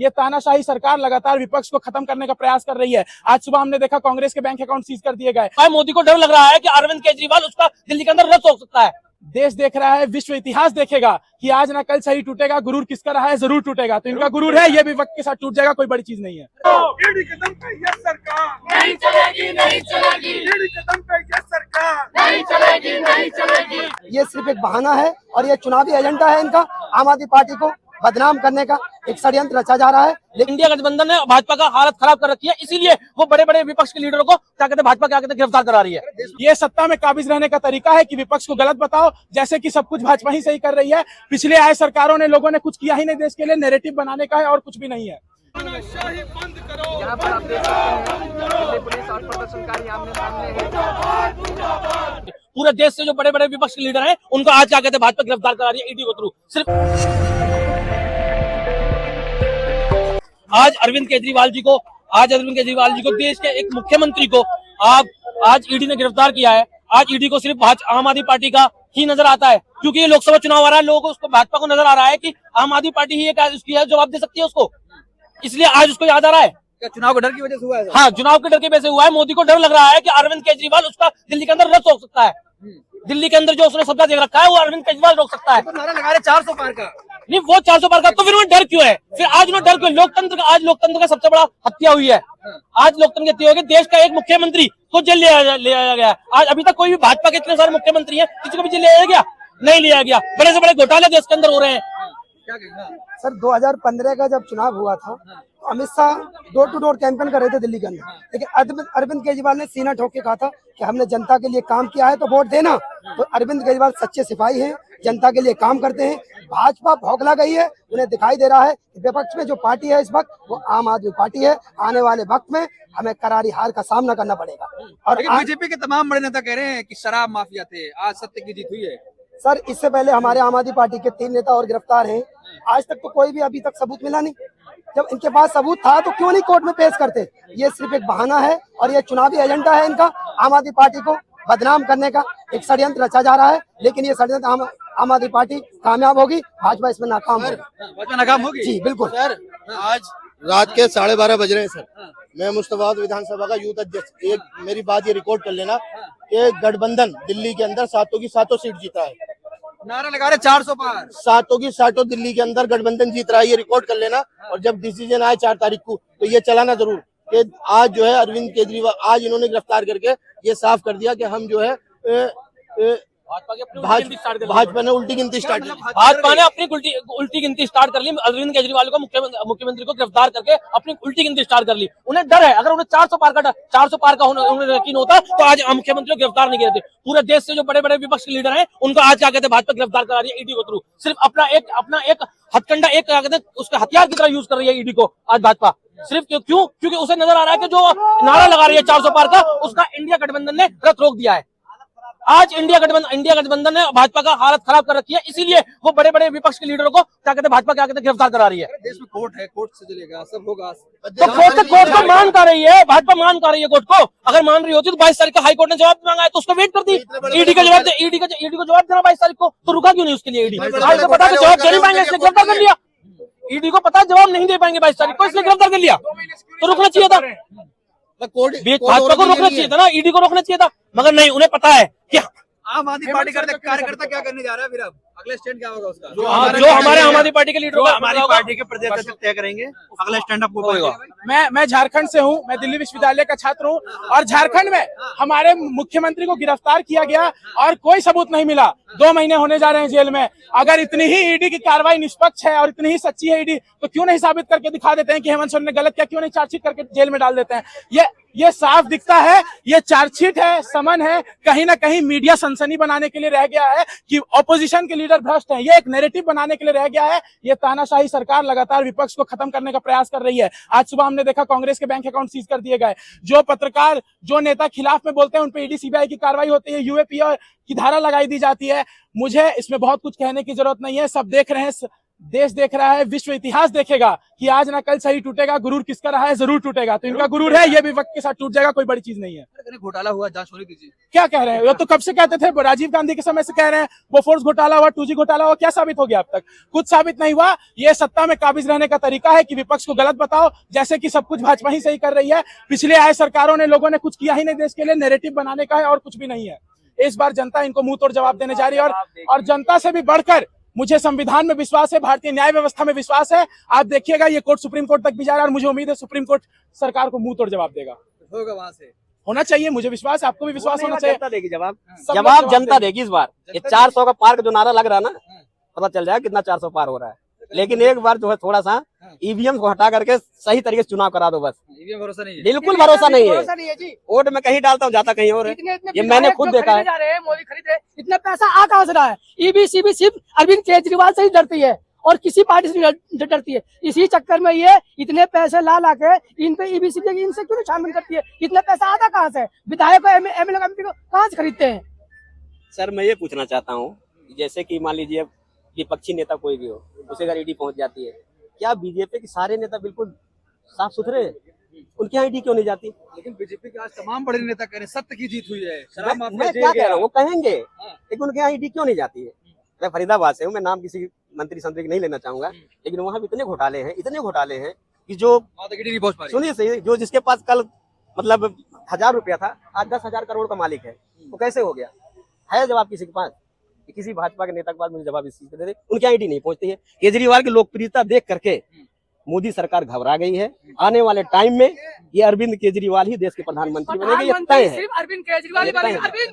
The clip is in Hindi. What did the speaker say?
ये तानाशाही सरकार लगातार विपक्ष को खत्म करने का प्रयास कर रही है। आज सुबह हमने देखा कांग्रेस के बैंक अकाउंट सीज कर दिए गए। मोदी को डर लग रहा है कि अरविंद केजरीवाल उसका दिल्ली के अंदर रद्द हो सकता है। देश देख रहा है, विश्व इतिहास देखेगा कि आज ना कल सही टूटेगा। गुरूर किसका रहा है? जरूर टूटेगा। तो इनका गुरूर है, ये भी वक्त के साथ टूट जाएगा, कोई बड़ी चीज नहीं है। ईडी कदम पे ये सरकार नहीं चलेगी, नहीं चलेगी। ईडी कदम पे ये सरकार नहीं चलेगी, नहीं चलेगी। ये सिर्फ एक बहाना है और ये चुनावी एजेंडा है इनका, आम आदमी पार्टी को बदनाम करने का एक षड्यंत्र रचा जा रहा है। लेकिन इंडिया गठबंधन ने भाजपा का हालत खराब कर रखी है, इसीलिए वो बड़े बड़े विपक्ष के लीडरों को क्या कहते हैं, भाजपा क्या कहते हैं, गिरफ्तार करा रही है। ये सत्ता में काबिज रहने का तरीका है कि विपक्ष को गलत बताओ, जैसे कि सब कुछ भाजपा ही सही कर रही है। पिछले आए सरकारों ने, लोगों ने कुछ किया ही नहीं देश के लिए, नैरेटिव बनाने का है और कुछ भी नहीं है। यहाँ पर आप देख सकते हैं दिल्ली पुलिस और प्रदर्शनकारी आमने सामने है। पूरे देश से जो बड़े बड़े विपक्ष के लीडर हैं, उनको आज क्या कहते हैं, भाजपा गिरफ्तार करा रही है ईडी के थ्रू। सिर्फ आज अरविंद केजरीवाल जी को देश के एक मुख्यमंत्री को आज ईडी ने गिरफ्तार किया है। आज ईडी को सिर्फ आम आदमी पार्टी का ही नजर आता है, क्योंकि ये लोकसभा चुनाव आ रहा है। लोगों को उसको भाजपा को नजर आ रहा है कि आम आदमी पार्टी ही उसकी जवाब दे सकती है उसको, इसलिए आज उसको याद आ रहा है। क्या चुनाव के डर की वजह से हुआ है? हाँ, चुनाव के डर की वजह से हुआ है। मोदी को डर लग रहा है कि अरविंद केजरीवाल उसका दिल्ली के अंदर रद्द हो सकता है। दिल्ली के अंदर जो उसने सब्जा दे रखा है वो अरविंद केजरीवाल रोक सकता है। तो नारा लगा रहे 400 पार का। नहीं, वो 400 पार का, तो फिर उन्हें डर क्यों है? फिर आज उन्हें डर क्यों? आज लोकतंत्र का सबसे बड़ा हत्या हुई है। आज लोकतंत्र की हत्या हो गई। देश का एक मुख्यमंत्री को जेल ले आया गया। आज अभी तक कोई भी भाजपा के इतने सारे मुख्यमंत्री हैं, किसी को भी जेल ले आया गया? नहीं लिया गया। बड़े से बड़े घोटाले देश के अंदर हो रहे हैं। क्या कहना सर 2015 का जब चुनाव हुआ था तो Amit Shah door to door campaign कर रहे थे दिल्ली के अंदर, लेकिन अरविंद केजरीवाल ने सीना ठोक के कहा था कि हमने जनता के लिए काम किया है तो वोट देना। तो अरविंद केजरीवाल सच्चे सिपाही हैं, जनता के लिए काम करते हैं। भाजपा भौंकला गई है, उन्हें दिखाई दे रहा है कि विपक्ष में जो पार्टी है इस वक्त वो आम आदमी पार्टी है। आने वाले वक्त में हमें करारी हार का सामना करना पड़ेगा। और बीजेपी के तमाम बड़े नेता कह रहे हैं कि शराब माफिया थे, आज सत्य की जीत हुई है। सर इससे पहले हमारे आम आदमी पार्टी के 3 नेता और गिरफ्तार हैं। आज तक तो कोई भी अभी तक सबूत मिला नहीं। जब इनके पास सबूत था तो क्यों नहीं कोर्ट में पेश करते? ये सिर्फ एक बहाना है और ये चुनावी एजेंडा है इनका, आम आदमी पार्टी को बदनाम करने का एक षड्यंत्र रचा जा रहा है। लेकिन ये षड्यंत्र आम आदमी पार्टी कामयाब होगी, भाजपा इसमें नाकाम होगी। जी बिल्कुल सर, आज रात के 12:30 बज रहे हैं सर। मैं मुश्ताबाद विधानसभा का यूथ अध्यक्ष, एक मेरी बात ये रिकॉर्ड कर लेना कि गठबंधन दिल्ली के अंदर 7 की 7 सीट जीता है। नारा लगा रहे 400 पार। 7 की 7 दिल्ली के अंदर गठबंधन जीत रहा है, ये रिकॉर्ड कर लेना। और जब डिसीजन आए 4 तारीख को तो ये चलाना जरूर कि आज जो है अरविंद केजरीवाल, आज इन्होंने गिरफ्तार करके ये साफ कर दिया कि हम जो है भाजपा ने उल्टी गिनती स्टार्ट की। भाजपा ने अपनी उल्टी गिनती स्टार्ट कर ली। अरविंद केजरीवाल को मुख्यमंत्री को गिरफ्तार करके अपनी उल्टी गिनती स्टार्ट कर ली। उन्हें डर है, अगर उन्हें 400 पार का उन्हें यकीन होता तो आज मुख्यमंत्री को गिरफ्तार नहीं करते। पूरे देश से जो बड़े बड़े विपक्ष के लीडर हैं, उनको आज क्या कहते हैं, भाजपा गिरफ्तार करा रही है ईडी के थ्रू। सिर्फ अपना एक हथकंडा, एक क्या कहते हैं, उसका हथियार की तरह यूज कर रही है ईडी को आज भाजपा। सिर्फ क्यों? क्योंकि उसे नजर आ रहा है कि जो नारा लगा रही है 400 पार का, उसका इंडिया गठबंधन ने रथ रोक दिया है। आज इंडिया गठबंधन ने भाजपा का हालत खराब कर रखी है, इसीलिए वो बड़े बड़े विपक्ष के लीडरों को क्या कहते हैं, भाजपा क्या कहते हैं, गिरफ्तार करा रही है। देश में कोर्ट है, कोर्ट से चलेगा, सब होगा। तो कोर्ट को मान कर रही है, भाजपा मान कर रही है कोर्ट को। अगर मान रही होती तो 22 तारीख का हाई कोर्ट ने जवाब मांगा है तो उसको वेट कर दी। ईडी को जवाब देना 22 तारीख को, तो रुका क्यों नहीं उसके लिए? ईडी आज को पता जवाब दे नहीं पाएंगे, इसलिए गिरफ्तार कर लिया। ईडी को पता जवाब नहीं दे पाएंगे 22 तारीख को, इसलिए गिरफ्तार कर लिया। तो रुकना चाहिए था, भाजपा को रोकना चाहिए था ना, ईडी को रोकना चाहिए था, मगर नहीं। उन्हें पता है कि आम आदमी पार्टी कार्यकर्ता क्या करने जा रहा है, फिर अब अगले स्टैंड क्या होगा उसका? जो हमारे आम आदमी पार्टी के लीडर, हमारी पार्टी के प्रदेश अध्यक्ष तय करेंगे अगला स्टैंड अप होगा। मैं झारखंड से हूँ, मैं दिल्ली विश्वविद्यालय का छात्र हूँ और झारखंड में हमारे मुख्यमंत्री को गिरफ्तार किया गया और कोई सबूत नहीं मिला। 2 महीने होने जा रहे हैं जेल में। अगर इतनी ही ईडी की कार्रवाई निष्पक्ष है और इतनी ही सच्ची है ईडी, तो क्यों नहीं साबित करके दिखा देते हैं कि हेमंत सोरेन ने गलत किया? क्यों नहीं चार्जशीट करके जेल में डाल देते हैं? ये साफ दिखता है, ये चार्जशीट है, समन है, कहीं ना कहीं मीडिया सनसनी बनाने के लिए रह गया है कि ऑपोजिशन के लीडर भ्रष्ट हैं। ये एक नैरेटिव बनाने के लिए रह गया है। ये तानाशाही सरकार लगातार विपक्ष को खत्म करने का प्रयास कर रही है। आज सुबह हमने देखा कांग्रेस के बैंक अकाउंट सीज कर दिए गए। जो पत्रकार, जो नेता खिलाफ में बोलते हैं उन पे ईडी सीबीआई की कार्रवाई होती है, यूएपीए की धारा लगाई दी जाती है। मुझे इसमें बहुत कुछ कहने की जरूरत नहीं है, सब देख रहे हैं। देश देख रहा है, विश्व इतिहास देखेगा कि आज ना कल सही टूटेगा। गुरूर किसका रहा है? जरूर टूटेगा। तो इनका गुरूर है, ये भी वक्त के साथ टूट जाएगा, कोई बड़ी चीज नहीं है। घोटाला हुआ, जांच होने दीजिए। क्या कह रहे हैं? वो तो कब से कहते थे, राजीव गांधी के समय से कह रहे हैं। बोफोर्स घोटाला हुआ, 2G घोटाला हुआ, क्या साबित हो गया अब तक? कुछ साबित नहीं हुआ। ये सत्ता में काबिज रहने का तरीका है कि विपक्ष को गलत बताओ, जैसे कि सब कुछ भाजपा ही सही कर रही है। पिछले आए सरकारों ने, लोगों ने कुछ किया ही नहीं देश के लिए, नैरेटिव बनाने का है और कुछ भी नहीं है। इस बार जनता इनको मुंह तोड़ जवाब देने जा रही है और जनता से भी बढ़कर मुझे संविधान में विश्वास है, भारतीय न्याय व्यवस्था में विश्वास है। आप देखिएगा ये कोर्ट सुप्रीम कोर्ट तक भी जा रहा है और मुझे उम्मीद है सुप्रीम कोर्ट सरकार को मुंह तोड़ जवाब देगा। होगा वहां से, होना चाहिए, मुझे विश्वास है, आपको भी विश्वास होना चाहिए। जनता देगी जवाब, सब लोग जवाब जनता देगी इस बार। ये 400 का पार का जो नारा लग रहा है ना, पता चल जाएगा कितना 400 पार हो रहा है। लेकिन एक बार जो है थोड़ा सा ईवीएम को हटा करके सही तरीके से चुनाव करा दो बस। ईवीएम भरोसा नहीं है, बिल्कुल भरोसा नहीं है। नहीं है जी। वोट में कहीं डालता हूँ, जाता कहीं और है। ये मैंने खुद देखा है। जा रहे हैं, मोदी खरीदे, इतना पैसा आ कहां से रहा है? ईबीसीबी सिर्फ अरविंद केजरीवाल से ही डरती है और किसी पार्टी से नहीं डरती है। इसी चक्कर में ये इतने पैसे ला के इन पे ईबीसीबी इनसे क्यों शामिल करती है? इतना पैसा आता कहां से? विधायक को, एमएलए एमपी को कहां से खरीदते हैं? सर मैं ये पूछना चाहता हूँ, जैसे कि मान लीजिए विपक्षी नेता कोई भी हो, उसे अगर ईडी पहुंच जाती है, क्या बीजेपी के सारे नेता बिल्कुल साफ सुथरे हैं? उनकी ईडी क्यों नहीं जाती? लेकिन बीजेपी के आज तमाम बड़े नेता कह रहे हैं सत्य की जीत हुई है, शराब मैं माफिया क्या कह रहा हूँ, वो कहेंगे, हाँ। लेकिन उनके यहाँ ईडी क्यों नहीं जाती है? मैं फरीदाबाद से हूँ, मैं नाम किसी मंत्री संतरी नहीं लेना चाहूंगा, लेकिन वहाँ भी इतने घोटाले हैं कि जो वहां तक ईडी नहीं पहुंच पा रही। सुनिए सही, जो जिसके पास कल मतलब 1000 रुपया था, आज 10,000 करोड़ का मालिक है। वो कैसे हो गया? है जवाब किसी के पास? किसी भाजपा के नेता के पास मुझे जवाब इस चीज का दे दे। उनकी ईडी नहीं पहुंचती है। केजरीवाल की लोकप्रियता देख करके मोदी सरकार घबरा गई है। आने वाले टाइम में ये अरविंद केजरीवाल ही देश के प्रधानमंत्री बनेंगे, ये तय है। अरविंद केजरीवाल ये तय है।